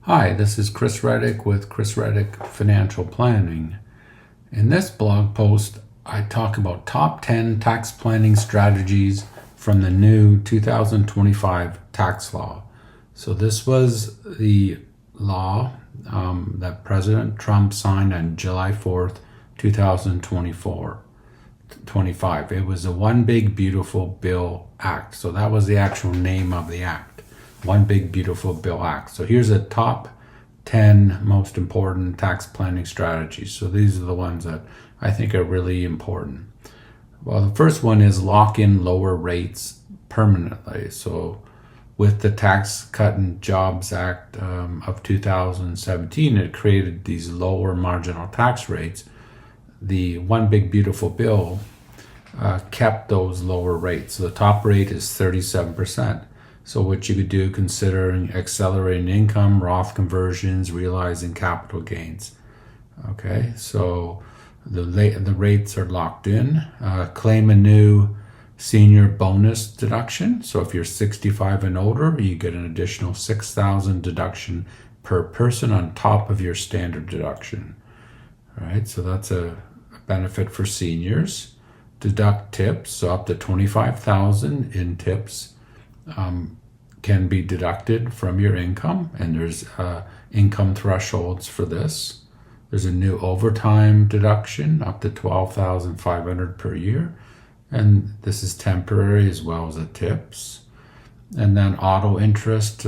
Hi, this is Chris Reddick with Chris Reddick Financial Planning. In this blog post, I talk about top 10 tax planning strategies from the new 2025 tax law. So this was the law that President Trump signed on July 4th, 2025. It was a One Big Beautiful Bill Act. So that was the actual name of the act. One Big Beautiful Bill Act. So here's the top 10 most important tax planning strategies. So these are the ones that I think are really important. Well, the first one is lock in lower rates permanently. So with the Tax Cut and Jobs Act of 2017, it created these lower marginal tax rates. The One Big Beautiful Bill kept those lower rates. So the top rate is 37%. So what you could do, considering accelerating income, Roth conversions, realizing capital gains. Okay, so the rates are locked in. Claim a new senior bonus deduction. So if you're 65 and older, you get an additional $6,000 deduction per person on top of your standard deduction. All right, so that's a benefit for seniors. Deduct tips, so up to $25,000 in tips can be deducted from your income, and there's income thresholds for this. There's a new overtime deduction up to $12,500 per year, and this is temporary as well as the tips. And then auto interest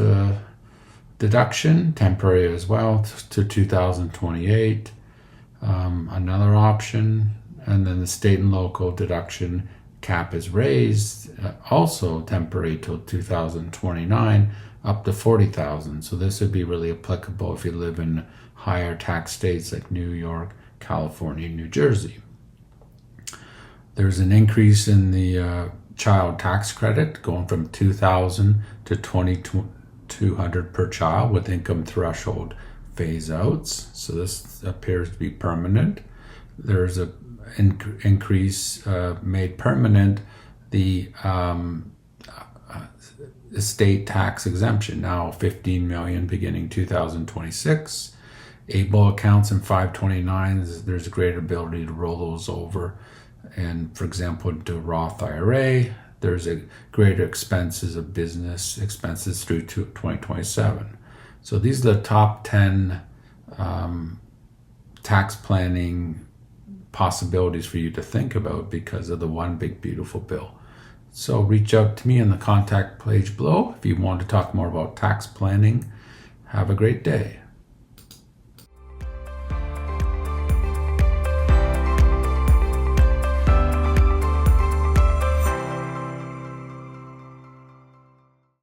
deduction, temporary as well, to 2028. Another option, and then the state and local deduction cap is raised, also temporary till 2029, up to $40,000. So this would be really applicable if you live in higher tax states like New York, California, New Jersey. There's an increase in the child tax credit, going from $2,000 to $2,200 per child with income threshold phase outs. So this appears to be permanent. There's a increase made permanent the estate tax exemption, now $15 million beginning 2026. Able accounts in 529s, there's a greater ability to roll those over, and for example to Roth IRA, there's a greater expenses of business expenses through to 2027. So these are the top 10 tax planning possibilities for you to think about because of the One Big Beautiful Bill. So reach out to me in the contact page below if you want to talk more about tax planning. Have a great day.